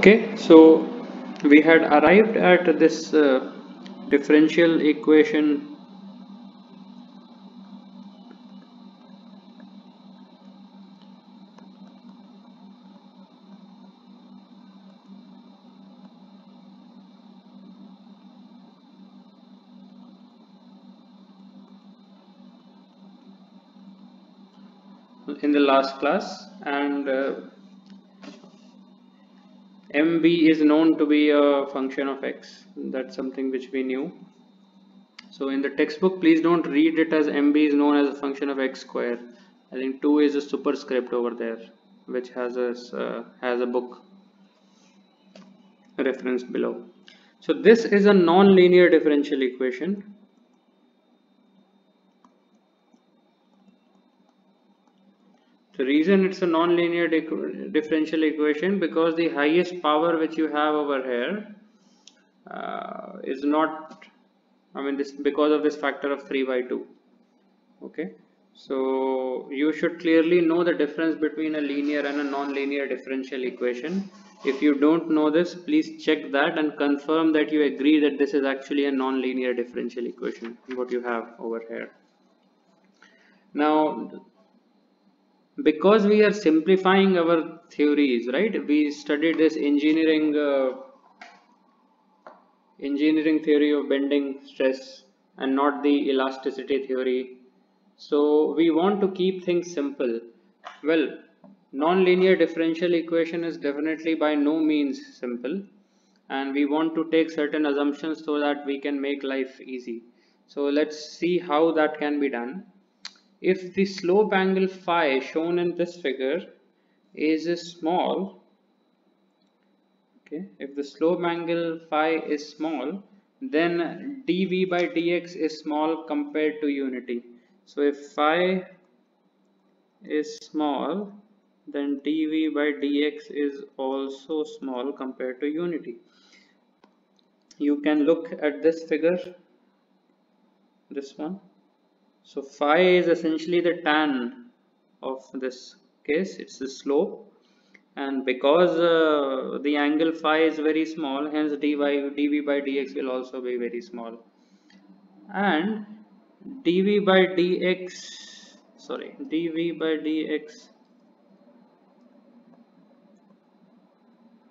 Okay, so we had arrived at this differential equation in the last class, and mb is known to be a function of x. That's something which we knew. So in the textbook, please don't read it as mb is known as a function of x square. I think 2 is a superscript over there, which has a book reference below. So this is a non-linear differential equation. The reason it's a non-linear differential equation because the highest power which you have over here is not, this because of this factor of 3 by 2. Okay, so you should clearly know the difference between a linear and a non-linear differential equation. If you don't know this, please check that and confirm that you agree that this is actually a non-linear differential equation, what you have over here. Now, because we are simplifying our theories, right? We studied this engineering theory of bending stress and not the elasticity theory. So we want to keep things simple. Well, non-linear differential equation is definitely by no means simple, and we want to take certain assumptions so that we can make life easy. So let's see how that can be done. If the slope angle phi shown in this figure is small, okay, if the slope angle phi is small, then dv by dx is small compared to unity. So if phi is small, then dv by dx is also small compared to unity. You can look at this figure, this one. So phi is essentially the tan of this case, it's the slope, and because the angle phi is very small, hence dv by dx will also be very small, and dv by dx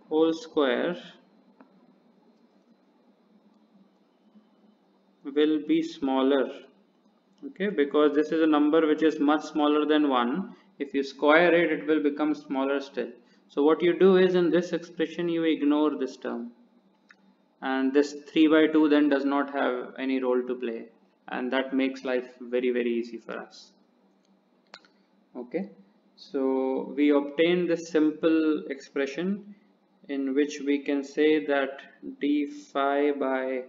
whole square will be smaller. Okay, because this is a number which is much smaller than 1. If you square it, it will become smaller still. So what you do is, in this expression you ignore this term, and this 3 by 2 then does not have any role to play, and that makes life very easy for us. Okay, so we obtain this simple expression in which we can say that d phi by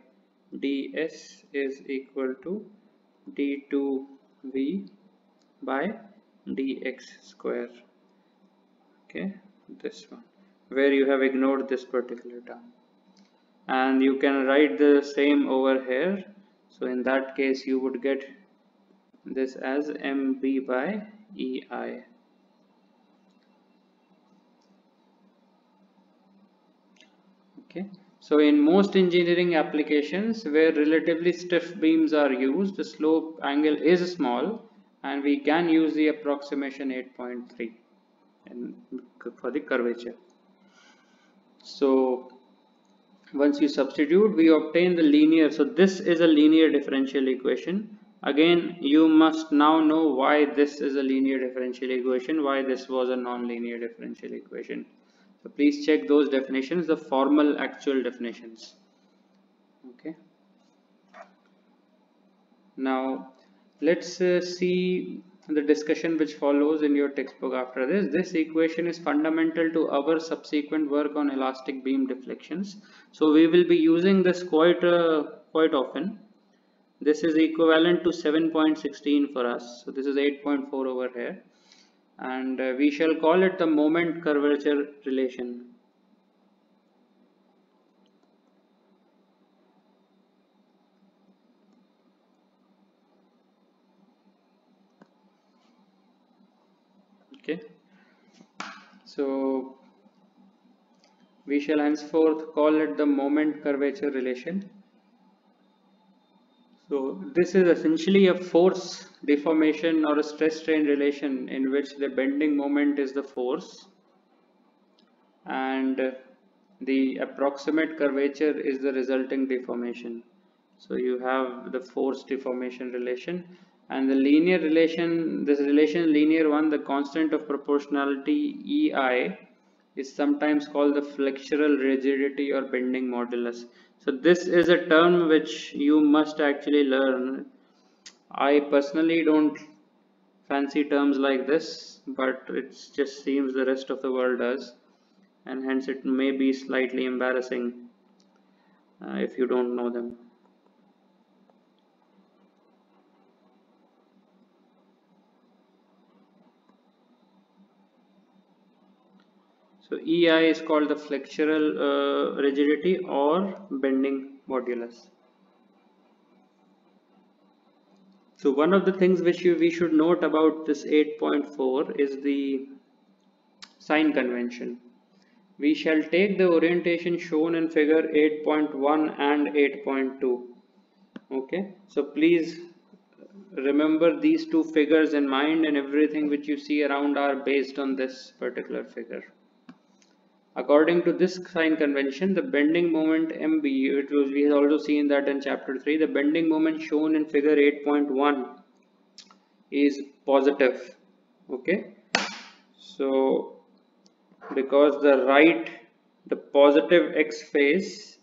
ds is equal to d2v by dx square. Okay, this one, where you have ignored this particular term, and you can write the same over here. So in that case you would get this as mb by ei. Okay, so in most engineering applications where relatively stiff beams are used, the slope angle is small, and we can use the approximation 8.3 for the curvature. So once you substitute, we obtain the linear. So this is a linear differential equation. Again, you must now know why this is a linear differential equation, why this was a non-linear differential equation. So please check those definitions, the formal actual definitions. Okay. Now let's see the discussion which follows in your textbook after this. This equation is fundamental to our subsequent work on elastic beam deflections. So we will be using this quite often. This is equivalent to 7.16 for us. So this is 8.4 over here, and we shall call it the moment curvature relation. Okay, so We shall henceforth call it the moment curvature relation. So this is essentially a force deformation or a stress strain relation in which the bending moment is the force and the approximate curvature is the resulting deformation. So you have the force deformation relation, and the linear relation, this relation linear one, the constant of proportionality EI is sometimes called the flexural rigidity or bending modulus. So this is a term which you must actually learn. I personally don't fancy terms like this, but it just seems the rest of the world does, and hence it may be slightly embarrassing if you don't know them. So EI is called the flexural rigidity or bending modulus. So one of the things which we should note about this 8.4 is the sign convention. We shall take the orientation shown in figure 8.1 and 8.2. Okay, so please remember these two figures in mind, and everything which you see around are based on this particular figure. According to this sign convention, the bending moment MB, we have also seen that in chapter 3, the bending moment shown in figure 8.1 is positive. Okay, so because the positive x phase,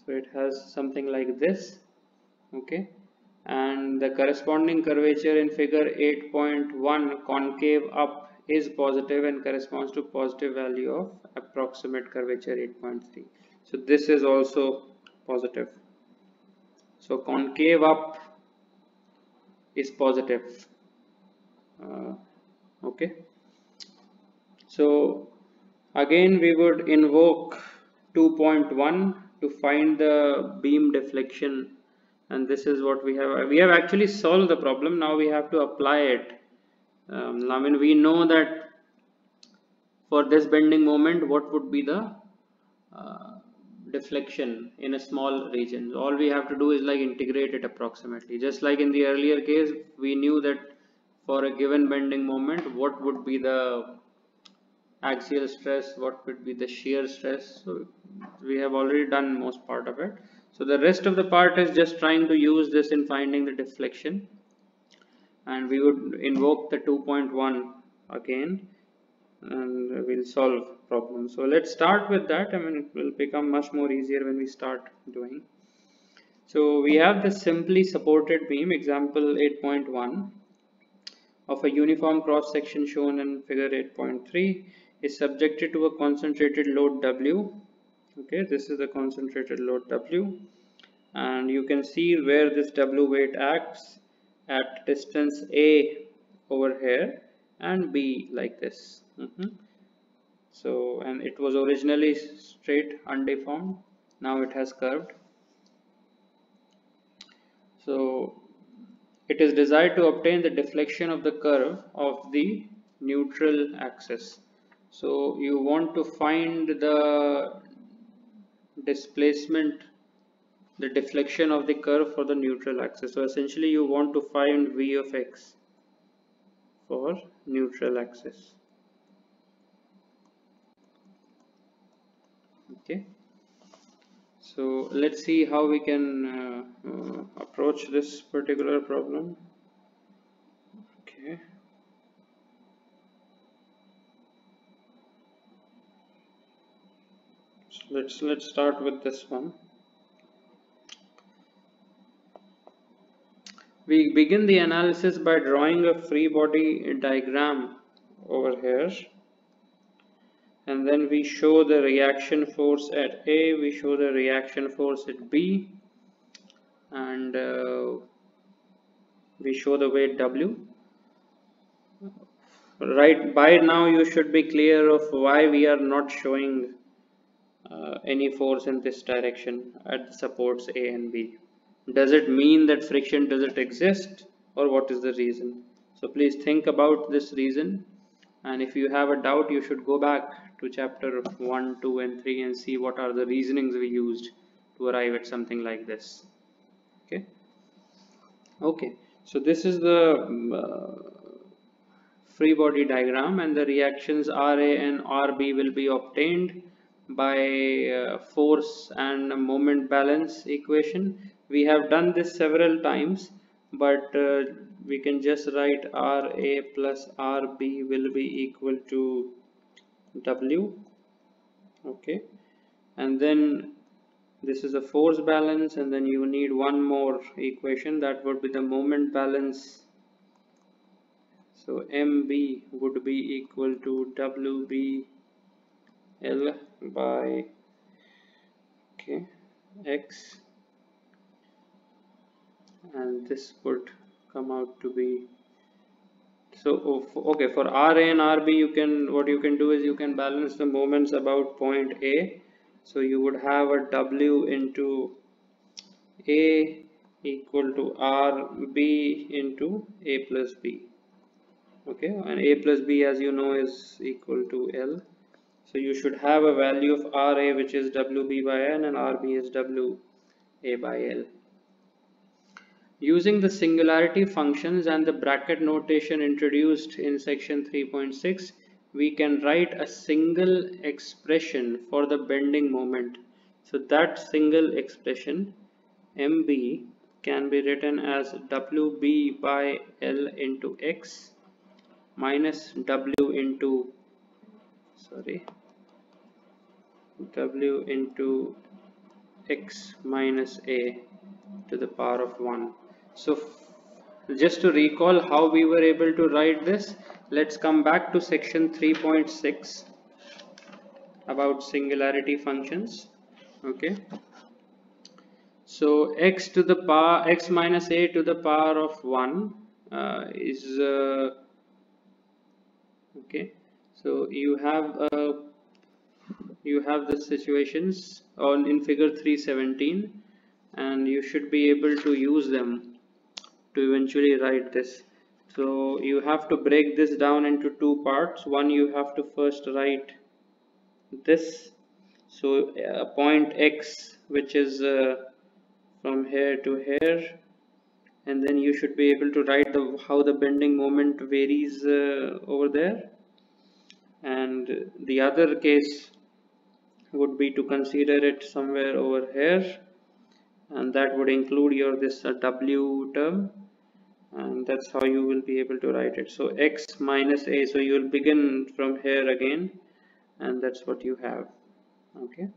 so it has something like this. Okay, and the corresponding curvature in figure 8.1 concave up is positive and corresponds to positive value of approximate curvature 8.3. so this is also positive. So concave up is positive. Okay, so again we would invoke 2.1 to find the beam deflection, and this is what we have actually solved the problem. Now we have to apply it. I mean, we know that for this bending moment what would be the deflection in a small region. All we have to do is like integrate it approximately, just like in the earlier case we knew that for a given bending moment what would be the axial stress, what would be the shear stress. So we have already done most part of it. So the rest of the part is just trying to use this in finding the deflection, and we would invoke the 2.1 again and we'll solve problem. So let's start with that. I mean, it will become much more easier when we start doing. So we have this simply supported beam, example 8.1, of a uniform cross section shown in figure 8.3 is subjected to a concentrated load W. Okay, this is the concentrated load W, and you can see where this W weight acts at distance A over here and B like this. So, and it was originally straight undeformed, now it has curved. So it is desired to obtain the deflection of the curve of the neutral axis. So you want to find the displacement, the deflection of the curve for the neutral axis. So essentially you want to find V of x for neutral axis. Okay, so let's see how we can approach this particular problem. Okay, so let's start with this one. We begin the analysis by drawing a free body diagram over here, and then we show the reaction force at A, we show the reaction force at B, and we show the weight W. Right, by now you should be clear of why we are not showing any force in this direction at supports A and B. Does it mean that friction doesn't exist, or what is the reason? So please think about this reason And if you have a doubt, you should go back to chapter 1, 2 and 3 and see what are the reasonings we used to arrive at something like this. Okay, so this is the free body diagram, and the reactions Ra and Rb will be obtained by force and moment balance equation. We have done this several times, but we can just write Ra plus Rb will be equal to W. Okay, and then this is a force balance, and then you need one more equation, that would be the moment balance. So MB would be equal to WBL by X, and this would come out to be, so okay, for Ra and Rb, what you can do is you can balance the moments about point A. So you would have a W into A equal to Rb into A plus B. Okay, and A plus B, as you know, is equal to L. So you should have a value of Ra which is Wb by N, and Rb is Wa by L. Using the singularity functions and the bracket notation introduced in section 3.6, we can write a single expression for the bending moment. So that single expression, MB, can be written as Wb by L into X minus W into X minus A to the power of 1. So just to recall how we were able to write this, let's come back to section 3.6 about singularity functions. Okay, so x minus A to the power of 1 is okay, so you have the situations on in figure 317, and you should be able to use them to eventually write this. So you have to break this down into two parts. One, you have to first write this, so point X, which is from here to here, and then you should be able to write how the bending moment varies over there. And the other case would be to consider it somewhere over here, and that would include your this W term, and that's how you will be able to write it. So X minus A, so you will begin from here again, and that's what you have. Okay,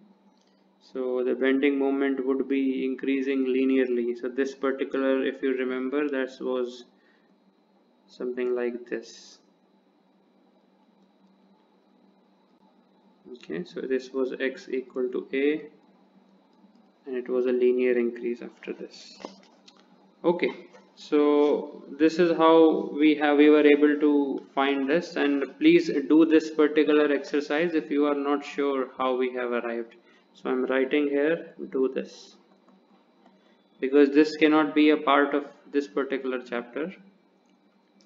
so the bending moment would be increasing linearly. So this particular, if you remember, that was something like this. Okay, so this was X equal to A, and it was a linear increase after this. Okay, so this is how we were able to find this, and please do this particular exercise if you are not sure how we have arrived. So I'm writing here, do this, because this cannot be a part of this particular chapter.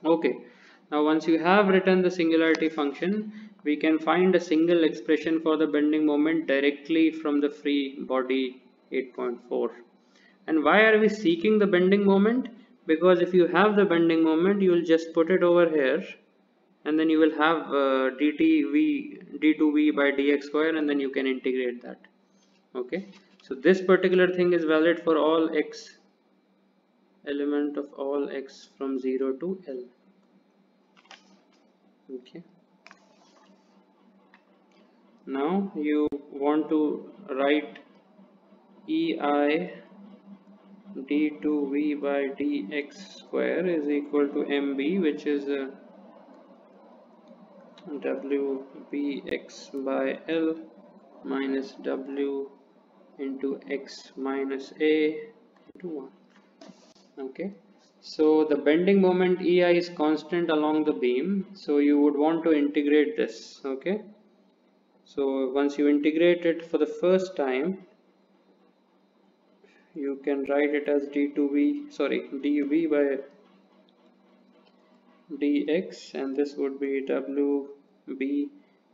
Okay, now once you have written the singularity function, we can find a single expression for the bending moment directly from the free body 8.4. And why are we seeking the bending moment? Because if you have the bending moment, you will just put it over here, and then you will have d2v by dx square, and then you can integrate that. Okay, so this particular thing is valid for all x, element of all x from 0 to L. Okay, now you want to write EI d2v by dx square is equal to mb, which is wbx by L minus w into x minus A into 1. Okay, so the bending moment EI is constant along the beam, so you would want to integrate this. Okay, so once you integrate it for the first time, you can write it as dv by dx, and this would be w b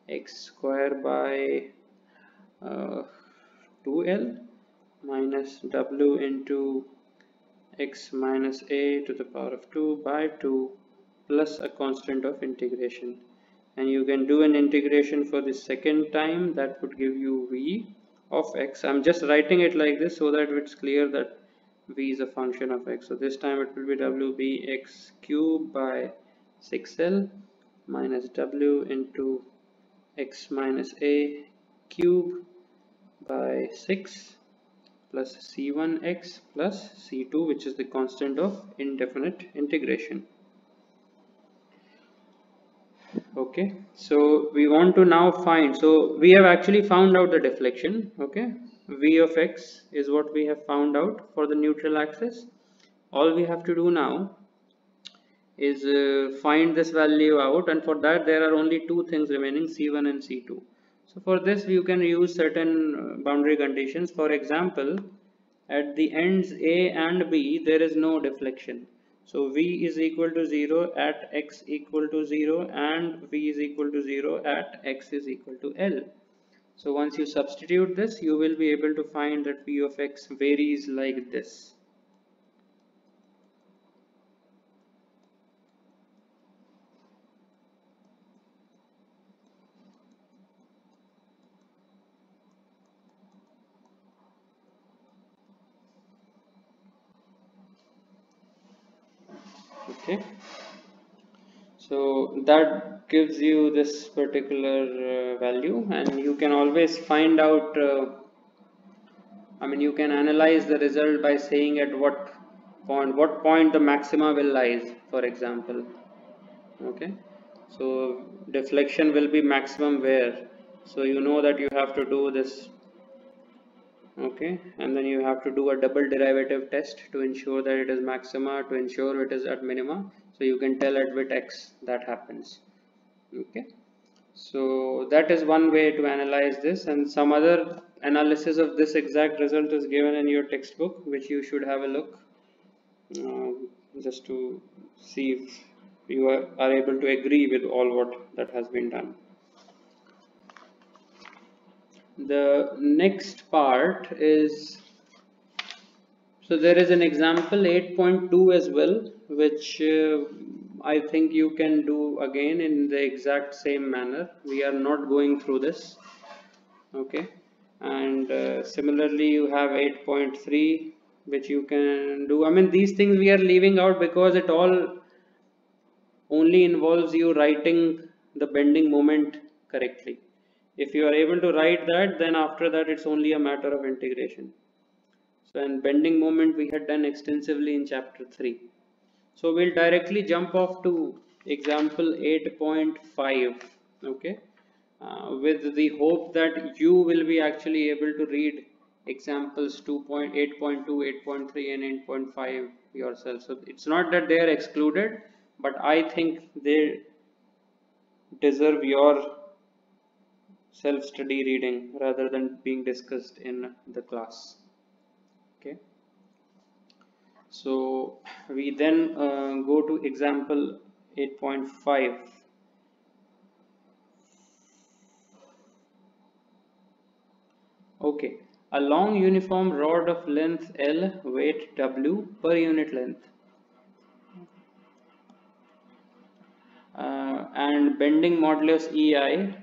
x square by 2l minus w into x minus a to the power of 2 by 2 plus a constant of integration. And you can do an integration for the second time, that would give you v of x. I'm just writing it like this so that it's clear that v is a function of x. So this time it will be wbx cube by 6l minus w into x minus a cube by 6 plus c1x plus c2, which is the constant of indefinite integration. Okay, so we want to now find, so we have actually found out the deflection. Okay, v of x is what we have found out for the neutral axis. All we have to do now is find this value out, and for that there are only two things remaining, c1 and c2. So for this you can use certain boundary conditions. For example, at the ends a and b there is no deflection, so v is equal to 0 at x equal to 0 and v is equal to 0 at x is equal to l. So once you substitute this, you will be able to find that v of x varies like this. Okay, so that gives you this particular value, and you can always find out, you can analyze the result by saying at what point the maxima will lies, for example. Okay, so deflection will be maximum where, so you know that you have to do this. Okay, and then you have to do a double derivative test to ensure that it is maxima, to ensure it is at minima, so you can tell at which x that happens. Okay, so that is one way to analyze this, and some other analysis of this exact result is given in your textbook, which you should have a look, just to see if you are able to agree with all what that has been done. The next part is, so there is an example 8.2 as well, which I think you can do again in the exact same manner. We are not going through this. Okay, and similarly you have 8.3, which you can do. These things we are leaving out because it all only involves you writing the bending moment correctly. If you are able to write that, then after that it's only a matter of integration. So, and bending moment we had done extensively in chapter 3. So we'll directly jump off to example 8.5. Okay, with the hope that you will be actually able to read examples 2.8.2, 8.3 and 8.5 yourself. So it's not that they are excluded, but I think they deserve your self-study reading rather than being discussed in the class. Okay, so we then go to example 8.5. Okay, a long uniform rod of length L, weight W per unit length, and bending modulus EI,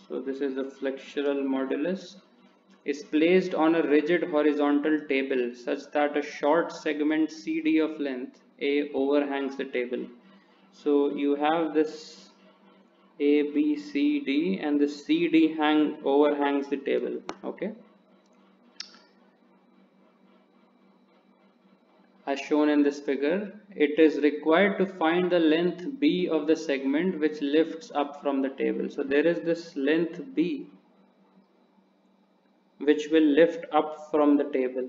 so this is the flexural modulus, is placed on a rigid horizontal table such that a short segment CD of length A overhangs the table. So you have this A, B, C, D, and the CD overhangs the table. Okay, as shown in this figure, it is required to find the length B of the segment which lifts up from the table. So there is this length B which will lift up from the table,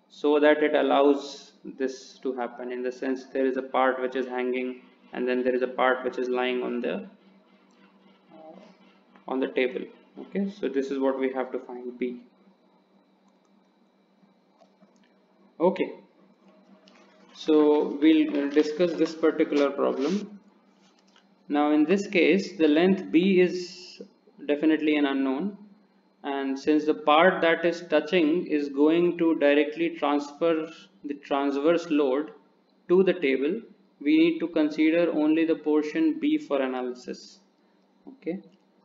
so that it allows this to happen, in the sense there is a part which is hanging and then there is a part which is lying on the table. Okay, so this is what we have to find, B. Okay, so we'll discuss this particular problem. Now in this case, the length B is definitely an unknown, and since the part that is touching is going to directly transfer the transverse load to the table, we need to consider only the portion B for analysis. Okay,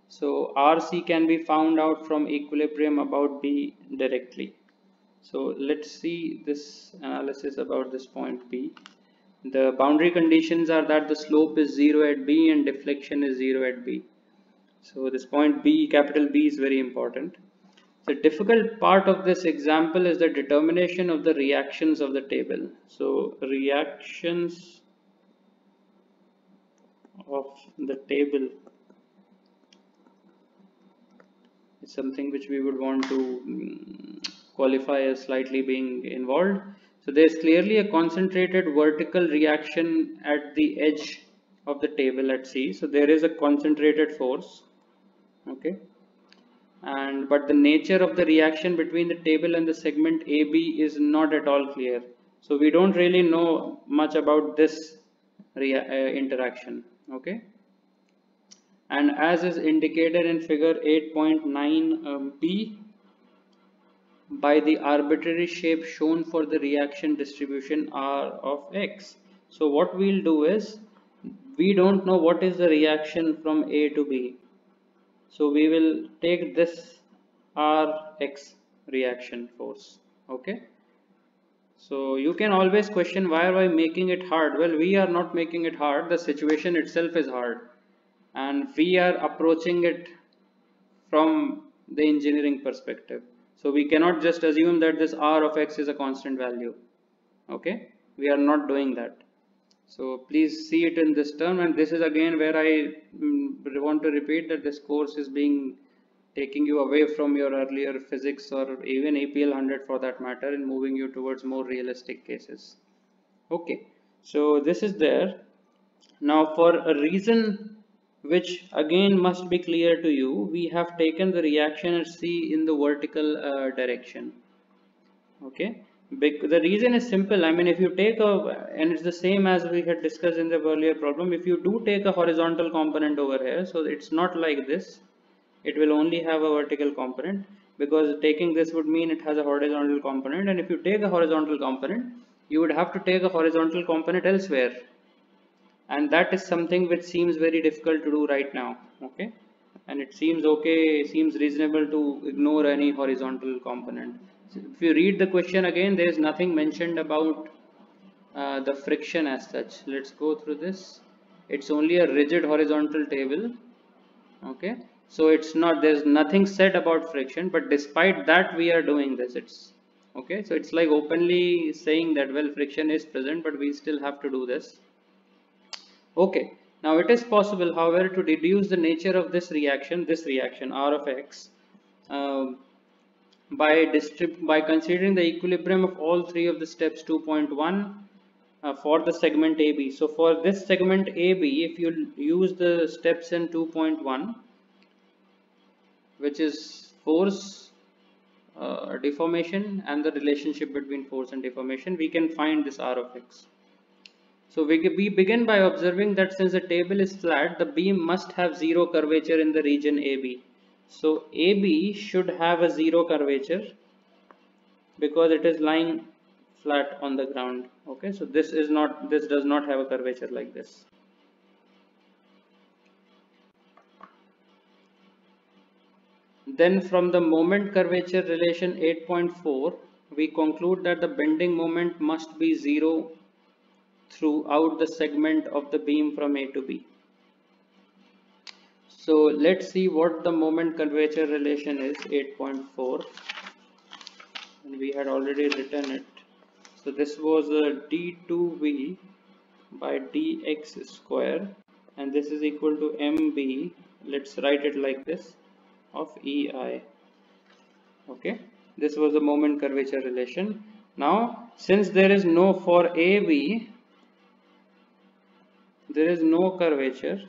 so RC can be found out from equilibrium about B directly. So let's see this analysis about this point B. The boundary conditions are that the slope is 0 at B and deflection is 0 at B. So this point B, capital B, is very important. The difficult part of this example is the determination of the reactions of the table. So reactions of the table is something which we would want to qualify as slightly being involved. So there is clearly a concentrated vertical reaction at the edge of the table at C. So there is a concentrated force, okay, and but the nature of the reaction between the table and the segment AB is not at all clear. So we don't really know much about this interaction, okay. And as is indicated in figure 8.9b by the arbitrary shape shown for the reaction distribution R of X. So what we'll do is, we don't know what is the reaction from A to B. So we will take this Rx reaction force. Okay. So you can always question, why are we making it hard? Well, we are not making it hard. The situation itself is hard, and we are approaching it from the engineering perspective. So we cannot just assume that this R of X is a constant value. Okay, we are not doing that. So please see it in this term, and this is again where I want to repeat that this course is being taking you away from your earlier physics or even APL 100 for that matter, and moving you towards more realistic cases. Okay, so this is there. Now for a reason which again must be clear to you, we have taken the reaction at C in the vertical direction. Okay, the reason is simple. I mean, if you take and it's the same as we had discussed in the earlier problem, if you do take a horizontal component over here, so it's not like this, it will only have a vertical component, because taking this would mean it has a horizontal component, and if you take a horizontal component, you would have to take a horizontal component elsewhere, and that is something which seems very difficult to do right now. Okay, and it seems seems reasonable to ignore any horizontal component. So if you read the question again, there is nothing mentioned about the friction as such. Let's go through this. It's only a rigid horizontal table. Okay, so it's not, there's nothing said about friction, but despite that we are doing this. It's okay, so it's like openly saying that, well, friction is present, but we still have to do this. Okay, now it is possible, however, to deduce the nature of this reaction R of X, by considering the equilibrium of all three of the steps 2.1 for the segment AB. So for this segment AB, if you use the steps in 2.1, which is force, deformation, and the relationship between force and deformation, we can find this R of X. So we begin by observing that since the table is flat, the beam must have zero curvature in the region AB. So AB should have a zero curvature because it is lying flat on the ground. Okay, so this does not have a curvature like this. Then from the moment curvature relation 8.4, we conclude that the bending moment must be zero throughout the segment of the beam from A to B. So let's see what the moment curvature relation is, 8.4, and we had already written it. So this was a d2v by dx square, and this is equal to mb, let's write it like this, of ei. Okay, this was the moment curvature relation. Now since there is no, for AB there is no curvature,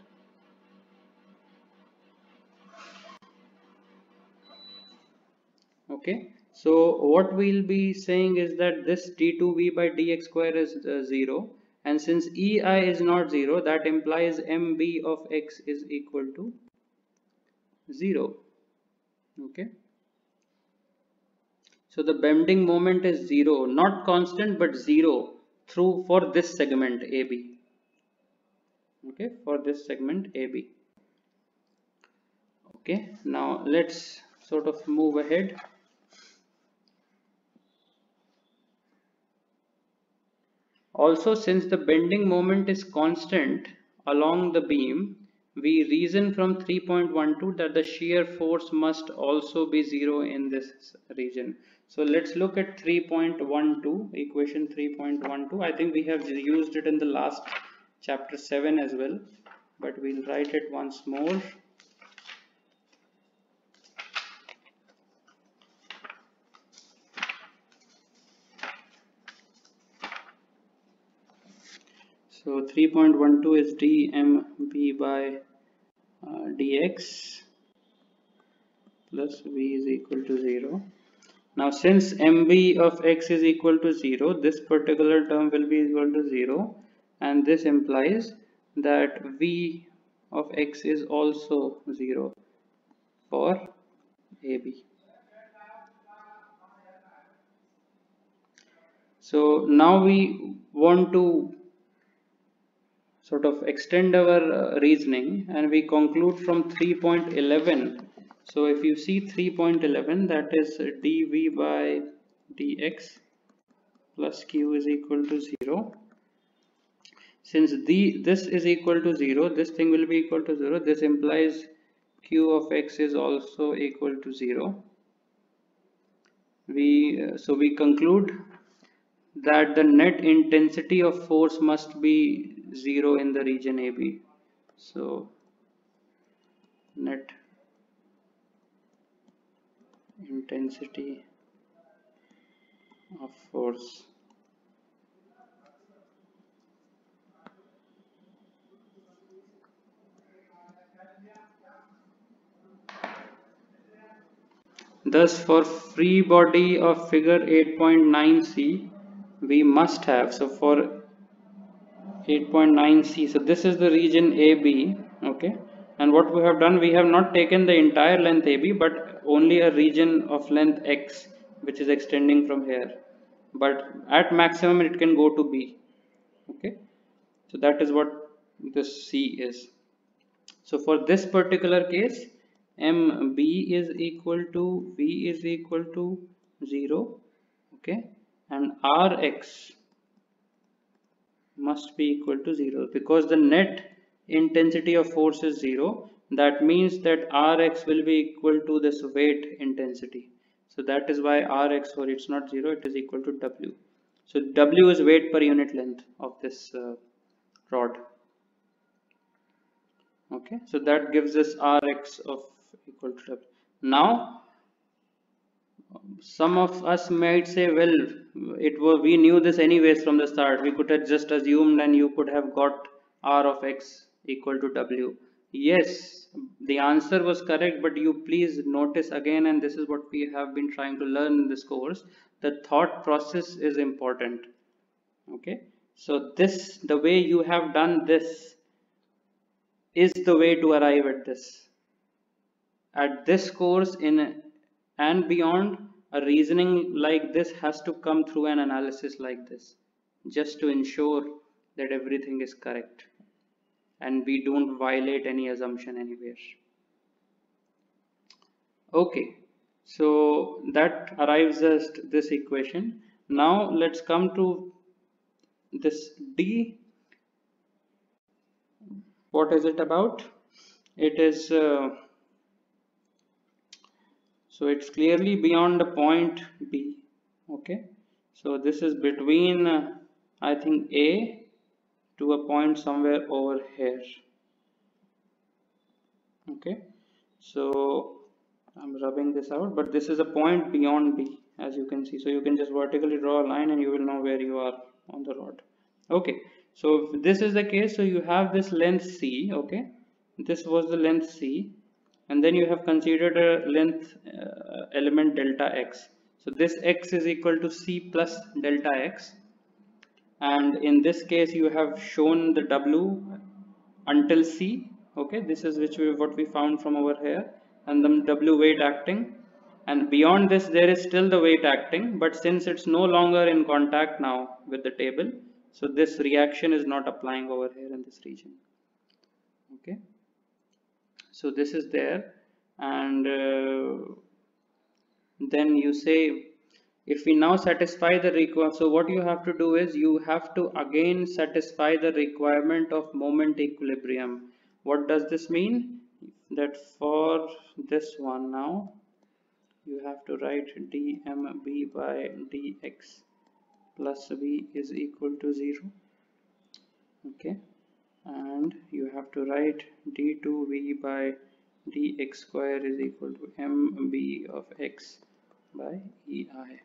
okay, so what we'll be saying is that this d2v by dx square is 0, and since EI is not 0, that implies MB of X is equal to 0. Okay, so the bending moment is 0, not constant but 0 through for this segment AB. Okay, for this segment AB. Okay, now let's sort of move ahead. Also, since the bending moment is constant along the beam, we reason from 3.12 that the shear force must also be 0 in this region. So let's look at 3.12, equation 3.12. I think we have used it in the last chapter 7 as well, but we'll write it once more. So 3.12 is dmb by dx plus v is equal to 0. Now since mb of x is equal to 0, this particular term will be equal to 0, and this implies that v of x is also 0 for AB. So now we want to sort of extend our reasoning, and we conclude from 3.11. So if you see 3.11, that is dv by dx plus q is equal to 0. Since this is equal to 0, this thing will be equal to 0. This implies q of x is also equal to 0. So we conclude that the net intensity of force must be 0 in the region AB. So net intensity of force. Thus, for free body of figure 8.9c, we must have, so for 8.9c, so this is the region AB, okay, and what we have done, we have not taken the entire length AB, but only a region of length x, which is extending from here, but at maximum it can go to B. Okay, so that is what this C is. So for this particular case, MB is equal to V is equal to 0, okay, and Rx must be equal to 0 because the net intensity of force is 0. That means that Rx will be equal to this weight intensity. So that is why Rx, or it's not 0, it is equal to W. So W is weight per unit length of this rod. Okay, so that gives us Rx of equal to W. Now, some of us might say, well, we knew this anyways from the start. We could have just assumed, and you could have got R of x equal to W. Yes, the answer was correct, but you please notice again, and this is what we have been trying to learn in this course, the thought process is important. Okay, so the way you have done this is the way to arrive at this. At this course and beyond, a reasoning like this has to come through an analysis like this, just to ensure that everything is correct and we don't violate any assumption anywhere. Okay, so that arrives at this equation. Now let's come to this D. What is it about? It is so it's clearly beyond the point B. Okay, so this is between I think A to a point somewhere over here. Okay, so I'm rubbing this out, but this is a point beyond B, as you can see. So you can just vertically draw a line and you will know where you are on the rod. Okay, so if this is the case, so you have this length C. Okay, this was the length C, and then you have considered a length element delta x. So this x is equal to C plus delta x, and in this case you have shown the W until C. Okay, this is what we found from over here, and the W weight acting, and beyond this there is still the weight acting, but since it's no longer in contact now with the table, so this reaction is not applying over here in this region. Okay, so this is there, and then you say, if we now satisfy the requirement, so what you have to do is you have to again satisfy the requirement of moment equilibrium. What does this mean? That for this one now you have to write dmb by dx plus v is equal to 0. Okay, and you have to write d2v by dx square is equal to mb of x by ei.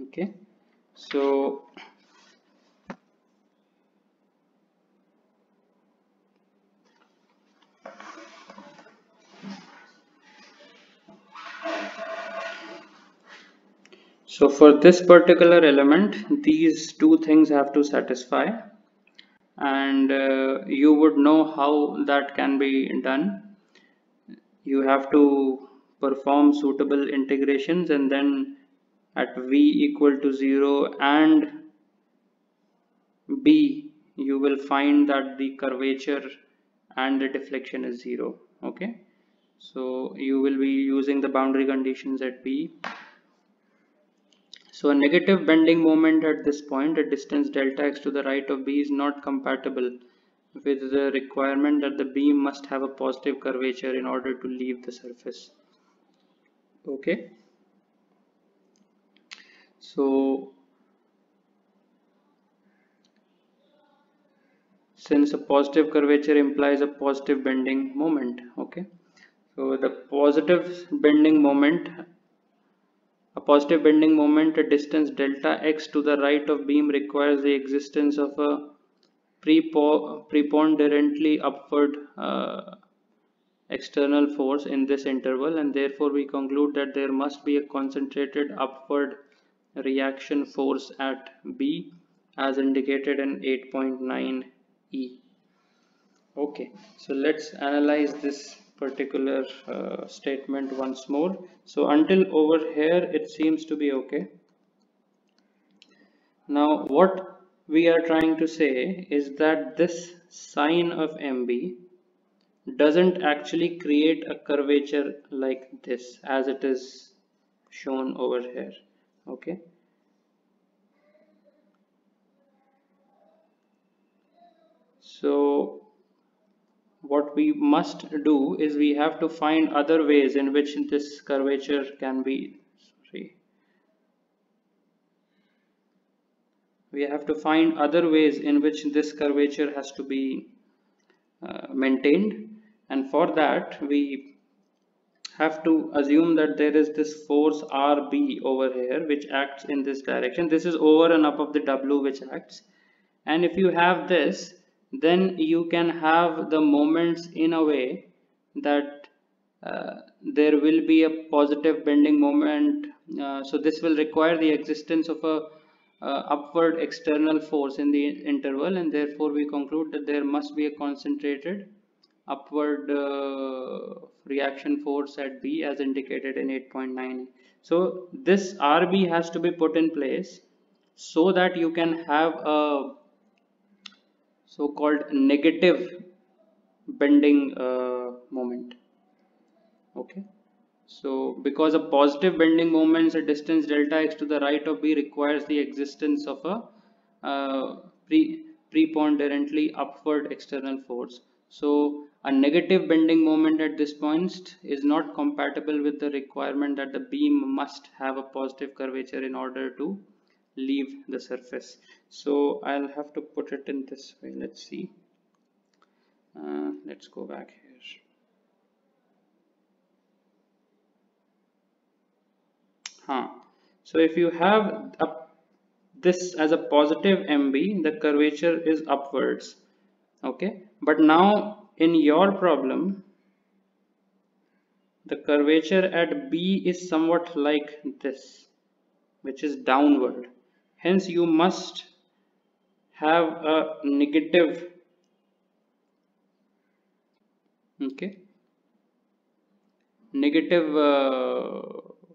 Okay, so for this particular element, these two things have to satisfy, and you would know how that can be done. You have to perform suitable integrations, and then at v equal to 0 and b, you will find that the curvature and the deflection is 0. Okay, so you will be using the boundary conditions at b. So a negative bending moment at this point at distance delta x to the right of b is not compatible with the requirement that the beam must have a positive curvature in order to leave the surface. Okay, so since a positive curvature implies a positive bending moment, okay, so the positive bending moment, a positive bending moment at distance delta x to the right of beam requires the existence of a preponderantly upward external force in this interval, and therefore we conclude that there must be a concentrated upward reaction force at B as indicated in 8.9e. Okay, so let's analyze this particular statement once more. So until over here it seems to be okay. Now what we are trying to say is that this sine of MB doesn't actually create a curvature like this as it is shown over here. Okay, so what we must do is we have to find other ways in which this curvature can be, we have to find other ways in which this curvature has to be maintained, and for that we have to assume that there is this force RB over here which acts in this direction. This is over and above the W which acts, and if you have this, then you can have the moments in a way that there will be a positive bending moment. So this will require the existence of a upward external force in the interval, and therefore we conclude that there must be a concentrated upward reaction force at B as indicated in 8.9. So this RB has to be put in place so that you can have a so-called negative bending moment. Okay, so because a positive bending moment at distance delta x to the right of B requires the existence of a preponderantly upward external force, so a negative bending moment at this point is not compatible with the requirement that the beam must have a positive curvature in order to leave the surface. So I'll have to put it in this way. Let's see. Let's go back here. So if you have this as a positive MB, the curvature is upwards. Okay, but now in your problem the curvature at B is somewhat like this, which is downward. Hence, you must have a negative, okay, negative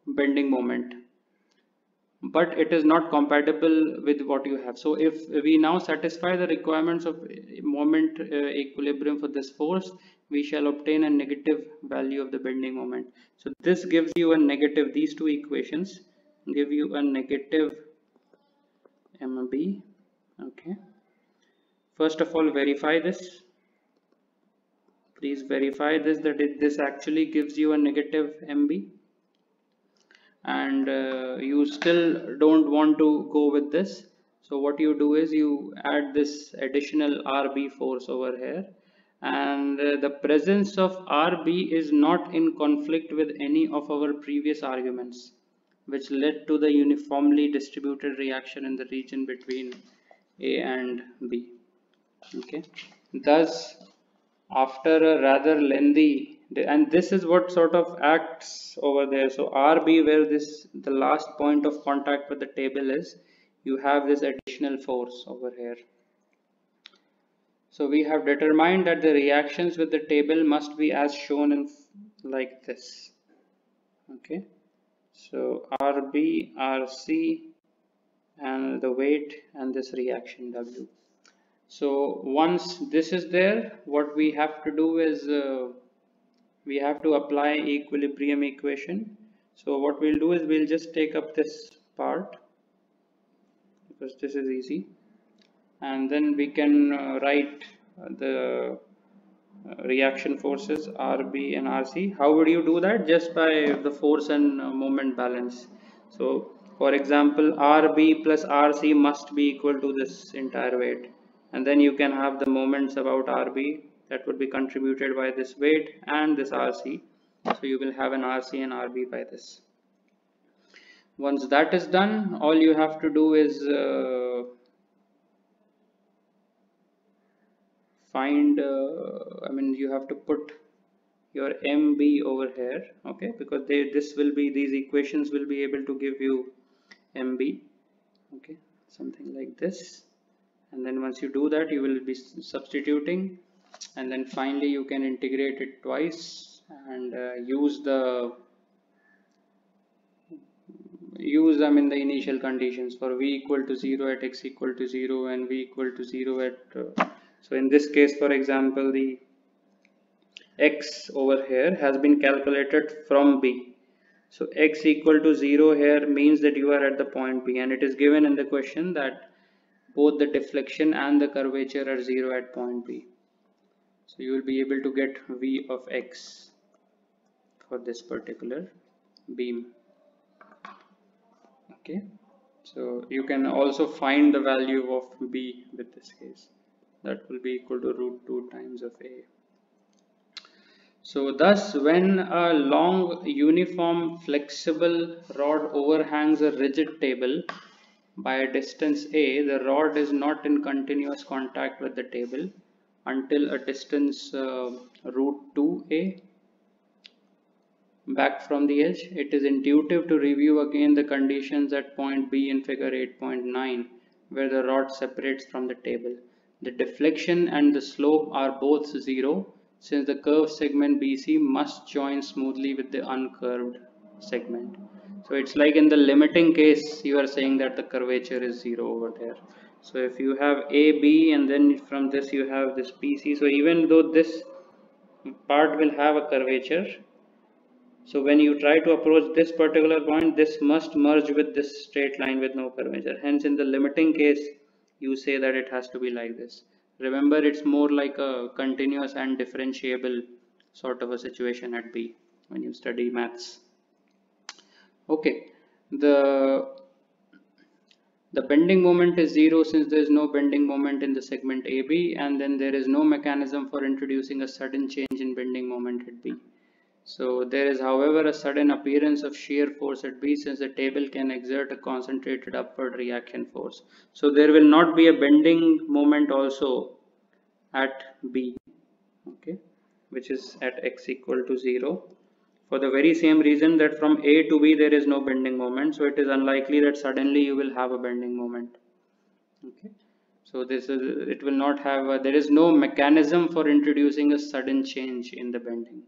bending moment, but it is not compatible with what you have. So if we now satisfy the requirements of moment equilibrium for this force, we shall obtain a negative value of the bending moment. So this gives you a negative, these two equations give you a negative MB. Okay, first of all, verify this. Please verify this, that this actually gives you a negative MB, and you still don't want to go with this. So what you do is you add this additional RB force over here, and the presence of RB is not in conflict with any of our previous arguments, which led to the uniformly distributed reaction in the region between A and B. Okay, thus after a rather lengthy, and this is what sort of acts over there. So RB, where this the last point of contact with the table is, you have this additional force over here. So we have determined that the reactions with the table must be as shown in like this. Okay, so RB, RC, and the weight, and this reaction W. So once this is there, what we have to do is we have to apply equilibrium equation. So what we'll do is we'll just take up this part, because this is easy, and then we can write the reaction forces RB and RC. How would you do that? Just by the force and moment balance. So for example, RB plus RC must be equal to this entire weight, and then you can have the moments about RB that would be contributed by this weight and this RC. So you will have an RC and RB by this. Once that is done, all you have to do is find you have to put your MB over here, okay, because these equations will be able to give you MB, okay, something like this. And then once you do that, you will be substituting, and then finally you can integrate it twice and use the initial conditions for V equal to 0 at x equal to 0 and V equal to 0 at so in this case, for example, the x over here has been calculated from B. So x equal to 0 here means that you are at the point B, and it is given in the question that both the deflection and the curvature are 0 at point B. So you will be able to get V of x for this particular beam. Okay, so you can also find the value of B with this case. That will be equal to √2 times of A. So thus, when a long, uniform, flexible rod overhangs a rigid table by a distance A, the rod is not in continuous contact with the table until a distance √2A back from the edge. It is intuitive to review again the conditions at point B in figure 8.9, where the rod separates from the table. The deflection and the slope are both 0, since the curved segment BC must join smoothly with the uncurved segment. So it's like in the limiting case, you are saying that the curvature is 0 over there. So if you have AB and then from this you have this BC, so even though this part will have a curvature, so when you try to approach this particular point, this must merge with this straight line with no curvature. Hence in the limiting case, you say that it has to be like this. Remember, it's more like a continuous and differentiable sort of a situation at B when you study maths. Okay, the bending moment is 0 since there is no bending moment in the segment AB, and then there is no mechanism for introducing a sudden change in bending moment at B. So there is, however, a sudden appearance of shear force at B, since the table can exert a concentrated upward reaction force. So there will not be a bending moment also at B, okay, which is at x equal to 0. for the very same reason that from A to B there is no bending moment, so it is unlikely that suddenly you will have a bending moment. Okay, so this is, it will not have a, there is no mechanism for introducing a sudden change in the bending.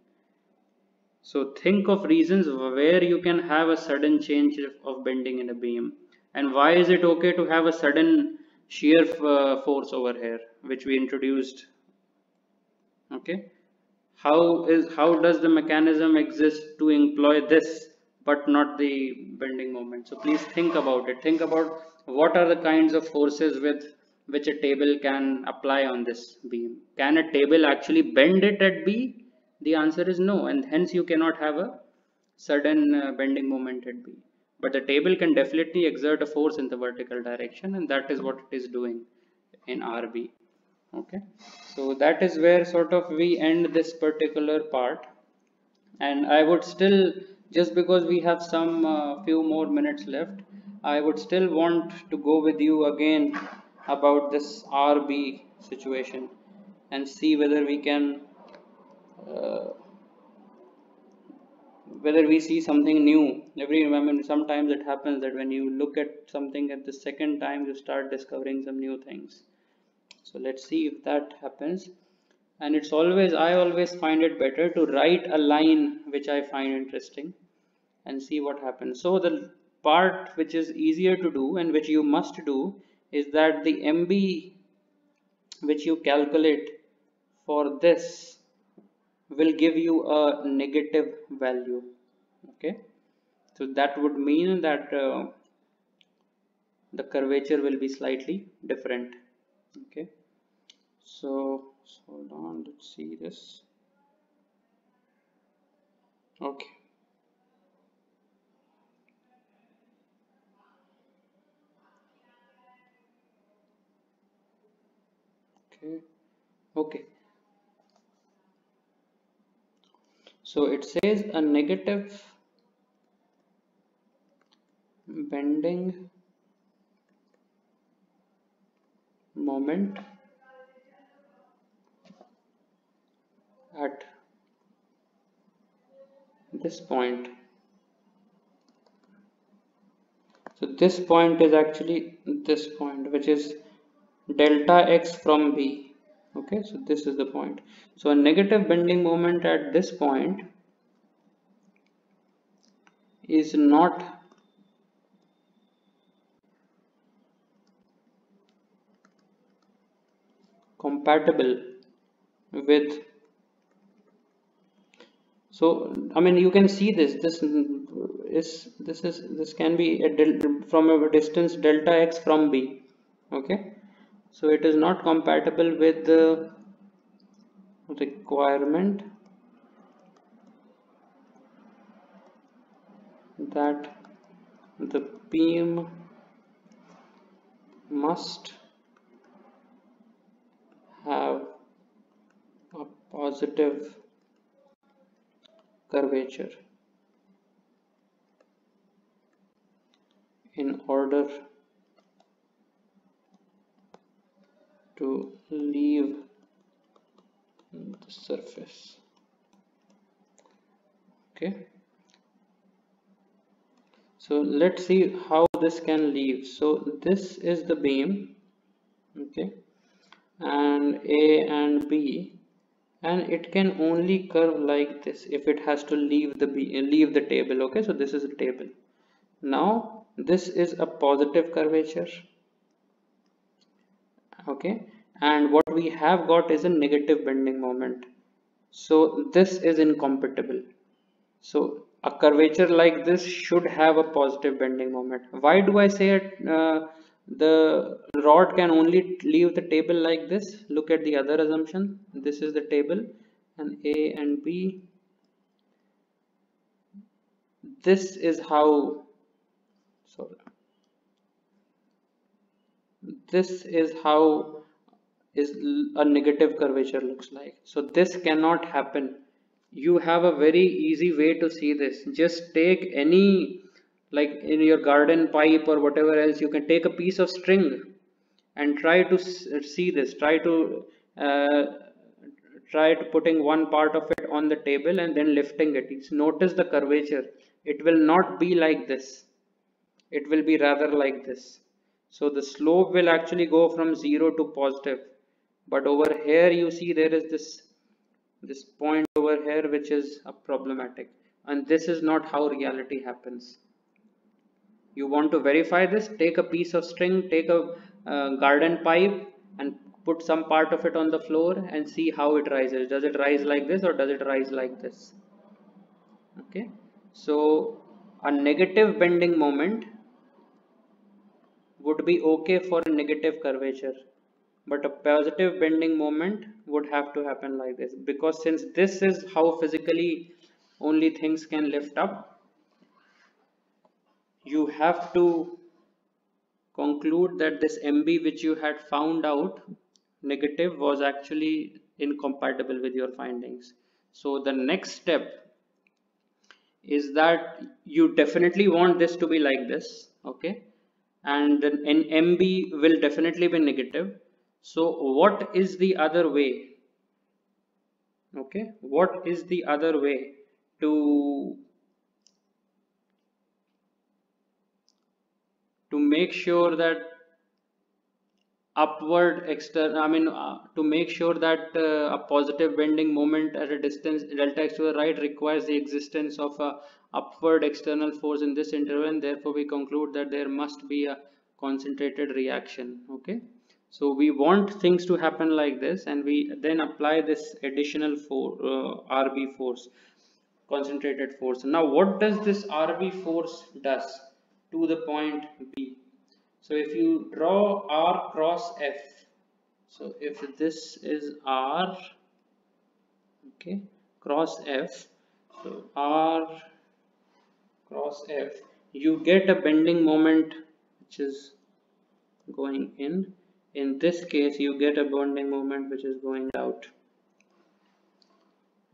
So think of reasons where you can have a sudden change of bending in a beam, and why is it okay to have a sudden shear force over here, which we introduced. Okay, how does the mechanism exist to employ this but not the bending moment? So please think about it. Think about what are the kinds of forces with which a table can apply on this beam. Can a table actually bend it at B? The answer is no, and hence you cannot have a sudden bending moment at B. But the table can definitely exert a force in the vertical direction, and that is what it is doing in RB. Okay, so that is where sort of we end this particular part, and I would still, just because we have some few more minutes left, I would still want to go with you again about this RB situation and see whether we can uh, whether we see something new. I mean, sometimes it happens that when you look at something at the second time, you start discovering some new things. So let's see if that happens. And it's always, I always find it better to write a line which I find interesting and see what happens. So the part which is easier to do and which you must do is that the MB which you calculate for this will give you a negative value. Okay, so that would mean that the curvature will be slightly different. Okay, so hold on, let's see this. Okay, okay, okay. So it says a negative bending moment at this point. So this point is actually this point, which is delta x from B. Okay, so this is the point. So a negative bending moment at this point is not compatible with, so I mean you can see this, this can be from a distance delta x from B. Okay, so it is not compatible with the requirement that the beam must have a positive curvature in order to leave the surface. Okay, so let's see how this can leave. So this is the beam, okay, and A and B, and it can only curve like this if it has to leave the table. Okay, so this is a table. Now this is a positive curvature. Okay, and what we have got is a negative bending moment, so this is incompatible. So a curvature like this should have a positive bending moment. Why do I say it? The rod can only leave the table like this. Look at the other assumption. This is the table, and A and B. This is how, sorry, this is how is a negative curvature looks like. So this cannot happen. You have a very easy way to see this. Just take any, like in your garden pipe or whatever else, you can take a piece of string and try to see this. Try to putting one part of it on the table and then lifting it, notice the curvature. It will not be like this. It will be rather like this. So the slope will actually go from 0 to positive. But over here you see there is this point over here which is problematic. And this is not how reality happens. You want to verify this, take a piece of string, take a garden pipe and put some part of it on the floor and see how it rises. Does it rise like this or does it rise like this? Okay, so a negative bending moment would be okay for a negative curvature, but a positive bending moment would have to happen like this, because since this is how physically only things can lift up, you have to conclude that this MB which you had found out negative was actually incompatible with your findings. So the next step is that you definitely want this to be like this, okay, and then an MB will definitely be negative. So what is the other way? Okay, what is the other way to make sure that upward external, to make sure that a positive bending moment at a distance delta x to the right requires the existence of a upward external force in this interval, and therefore we conclude that there must be a concentrated reaction. Okay, so we want things to happen like this, and we then apply this additional RB force, concentrated force. Now what does this RB force does to the point B? So if you draw R cross F, so if this is R, okay, cross F, so R cross F, you get a bending moment which is going in. In this case, you get a bending moment which is going out.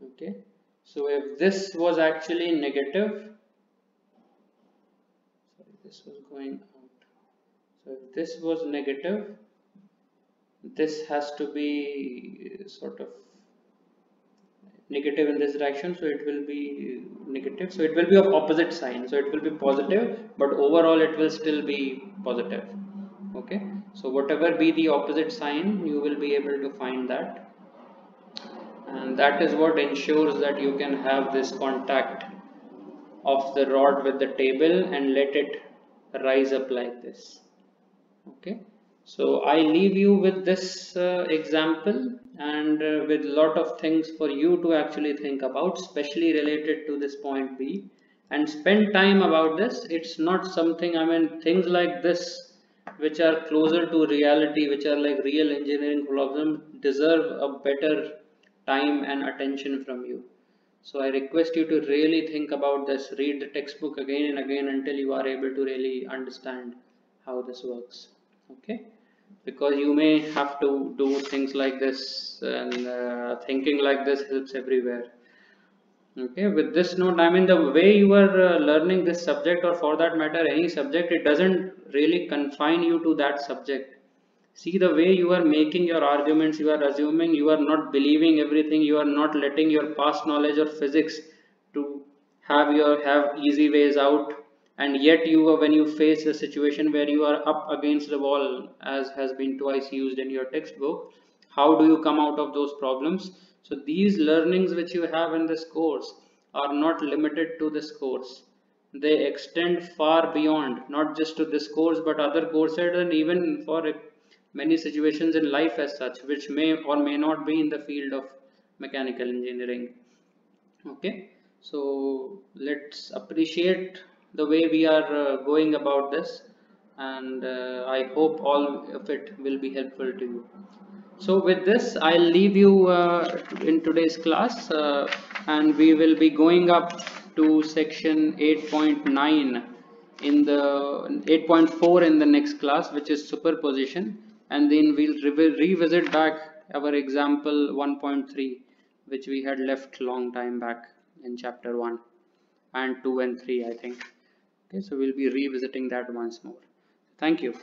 Okay, so if this was actually negative, sorry, this was going out. So if this was negative, this has to be sort of negative in this direction, so it will be negative, so it will be of opposite sign, so it will be positive, but overall it will still be positive. Okay, so whatever be the opposite sign, you will be able to find that, and that is what ensures that you can have this contact of the rod with the table and let it rise up like this. Okay, so I leave you with this example, and with a lot of things for you to actually think about, especially related to this point B, and spend time about this. It's not something, things like this which are closer to reality, which are like real engineering problems, deserve a better time and attention from you. So I request you to really think about this, read the textbook again and again until you are able to really understand how this works. Okay, because you may have to do things like this, and thinking like this helps everywhere. Okay, with this note, the way you are learning this subject, or for that matter any subject, it doesn't really confine you to that subject. See the way you are making your arguments, you are assuming, you are not believing everything, you are not letting your past knowledge of physics to have easy ways out, and yet when you face a situation where you are up against the wall, as has been twice used in your textbook, how do you come out of those problems? So these learnings which you have in this course are not limited to this course. They extend far beyond, not just to this course but other courses, and even for many situations in life as such, which may or may not be in the field of mechanical engineering. Okay, so let's appreciate the way we are going about this, and I hope all of it will be helpful to you. So with this, I'll leave you in today's class, and we will be going up to section 8.9 in the 8.4 in the next class, which is superposition, and then we'll revisit back our example 1.3, which we had left long time back in chapter 1 and 2 and 3, I think. Okay, so we'll be revisiting that once more. Thank you.